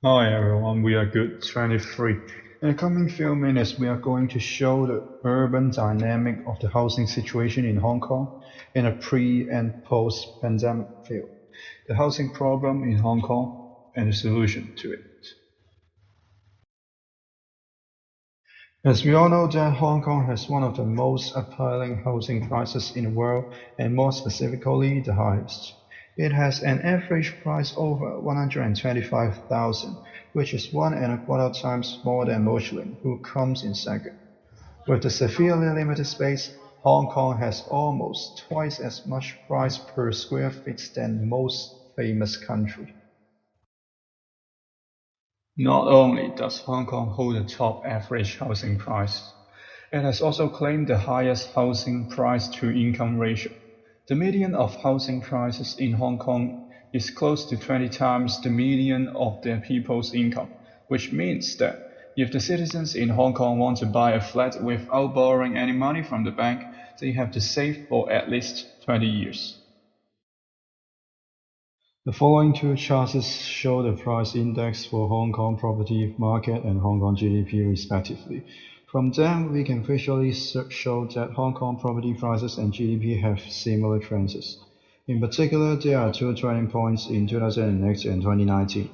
Hi everyone, we are Good 23. In the coming few minutes, we are going to show the urban dynamic of the housing situation in Hong Kong in a pre and post pandemic view, the housing problem in Hong Kong, and the solution to it. As we all know that Hong Kong has one of the most appealing housing prices in the world, and more specifically the highest. It has an average price over 125,000, which is 1.25 times more than Michelin, who comes in second. With the severely limited space, Hong Kong has almost twice as much price per square feet than most famous countries. Not only does Hong Kong hold the top average housing price, it has also claimed the highest housing price-to-income ratio. The median of housing prices in Hong Kong is close to 20 times the median of their people's income, which means that if the citizens in Hong Kong want to buy a flat without borrowing any money from the bank, they have to save for at least 20 years. The following two charts show the price index for Hong Kong property market and Hong Kong GDP respectively. From them, we can visually show that Hong Kong property prices and GDP have similar trends. In particular, there are two turning points in 2008 and 2019.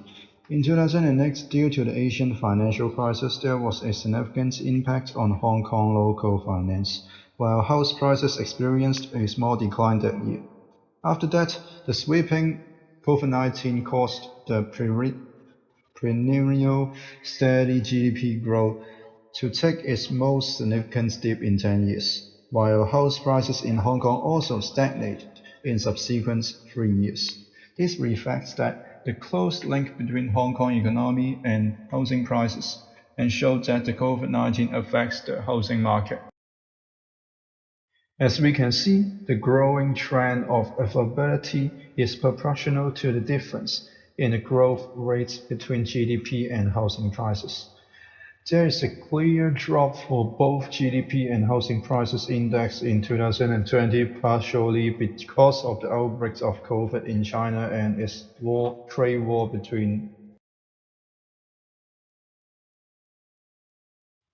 In 2008, due to the Asian financial crisis, there was a significant impact on Hong Kong local finance, while house prices experienced a small decline that year. After that, the sweeping COVID-19 caused the perennial steady GDP growth to take its most significant dip in 10 years, while house prices in Hong Kong also stagnated in subsequent 3 years. This reflects that the close link between Hong Kong economy and housing prices, and shows that the COVID-19 affects the housing market. As we can see, the growing trend of affordability is proportional to the difference in the growth rates between GDP and housing prices. There is a clear drop for both GDP and housing prices index in 2020, partially because of the outbreak of COVID in China and its trade war between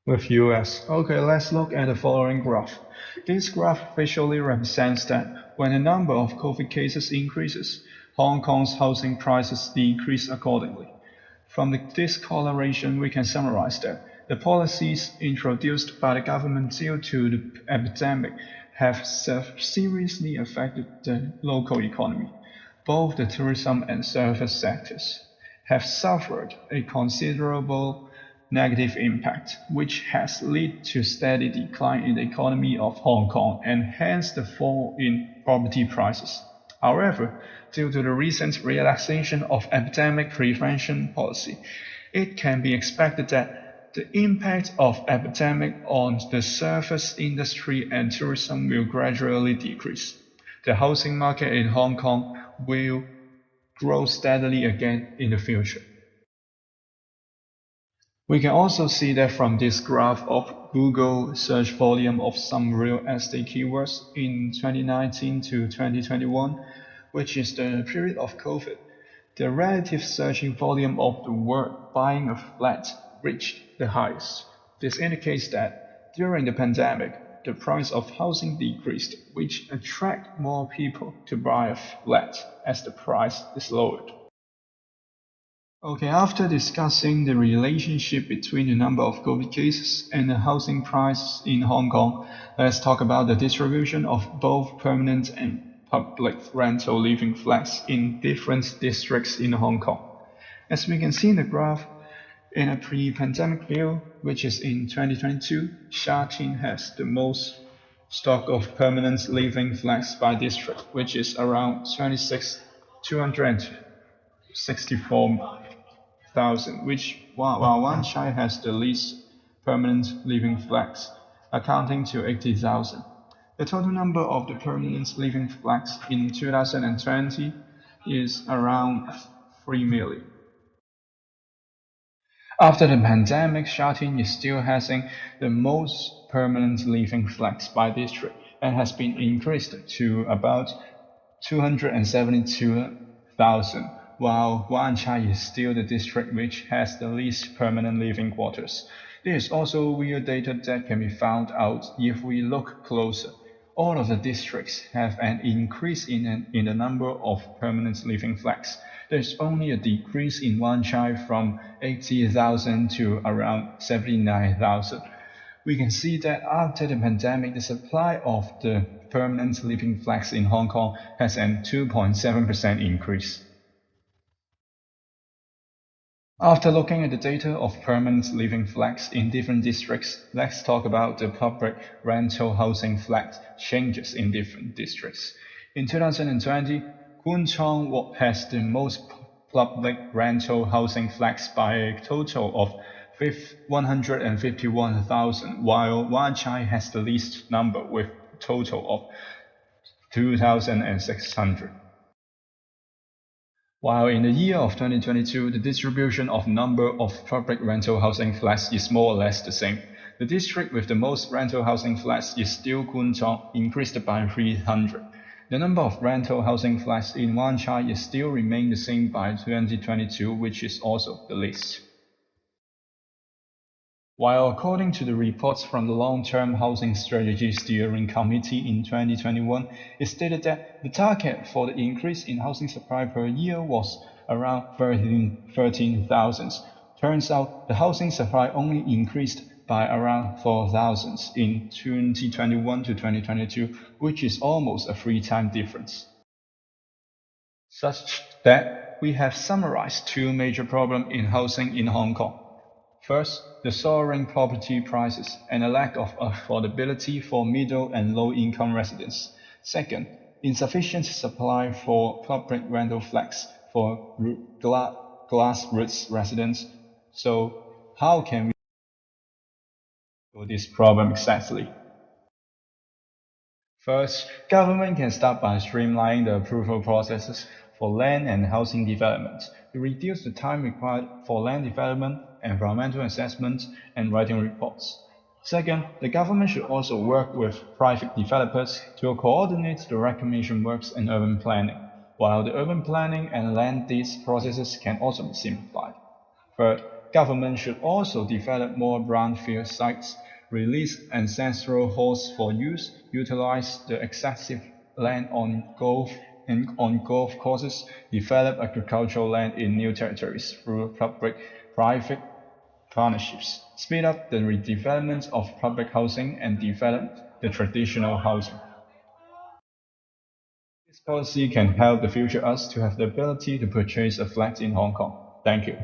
with US. Okay, let's look at the following graph. This graph visually represents that when the number of COVID cases increases, Hong Kong's housing prices decrease accordingly. From this correlation, we can summarize that the policies introduced by the government due to the epidemic have seriously affected the local economy. Both the tourism and service sectors have suffered a considerable negative impact, which has led to steady decline in the economy of Hong Kong and hence the fall in property prices. However, due to the recent relaxation of epidemic prevention policy, it can be expected that the impact of epidemic on the service industry and tourism will gradually decrease. The housing market in Hong Kong will grow steadily again in the future. We can also see that from this graph of Google search volume of some real estate keywords in 2019 to 2021, which is the period of COVID, the relative searching volume of the word buying a flat reached the highest. This indicates that during the pandemic, the price of housing decreased, which attract more people to buy a flat as the price is lowered. Okay, after discussing the relationship between the number of COVID cases and the housing price in Hong Kong, let's talk about the distribution of both permanent and public rental living flats in different districts in Hong Kong. As we can see in the graph, in a pre-pandemic view, which is in 2022, Sha Tin has the most stock of permanent living flats by district, which is around 26,264,000, while Wan Chai has the least permanent living flats, accounting to 80,000. The total number of the permanent living flats in 2020 is around 3 million. After the pandemic, Sha Tin is still having the most permanent living flats by district and has been increased to about 272,000, while Wan Chai is still the district which has the least permanent living quarters. There is also weird data that can be found out if we look closer. All of the districts have an increase in the number of permanent living flats. There is only a decrease in Wan Chai from 80,000 to around 79,000. We can see that after the pandemic, the supply of the permanent living flats in Hong Kong has an 2.7% increase. After looking at the data of permanent living flats in different districts, let's talk about the public rental housing flat changes in different districts. In 2020, Kwun Chong has the most public rental housing flats by a total of 151,000, while Wan Chai has the least number with a total of 2,600. While in the year of 2022, the distribution of number of public rental housing flats is more or less the same. The district with the most rental housing flats is still Kwun Chong, increased by 300. The number of rental housing flats in Wan Chai is still remain the same by 2022, which is also the least. While according to the reports from the Long-Term Housing Strategy Steering Committee in 2021, it stated that the target for the increase in housing supply per year was around 13,000. Turns out the housing supply only increased by around 4,000 in 2021 to 2022, which is almost a three-time difference. Such that we have summarized two major problems in housing in Hong Kong. First, the soaring property prices and a lack of affordability for middle and low-income residents. Second, insufficient supply for public rental flats for grassroots residents. So, how can we tackle this problem exactly? First, government can start by streamlining the approval processes for land and housing development to reduce the time required for land development, environmental assessment, and writing reports. Second, the government should also work with private developers to coordinate the reclamation works and urban planning, while the urban planning and land deeds processes can also be simplified. Third, government should also develop more brownfield sites, release ancestral hosts for use, utilize the excessive land on golf courses, develop agricultural land in new territories through public-private partnerships, speed up the redevelopment of public housing, and develop the traditional housing. This policy can help the future us to have the ability to purchase a flat in Hong Kong. Thank you.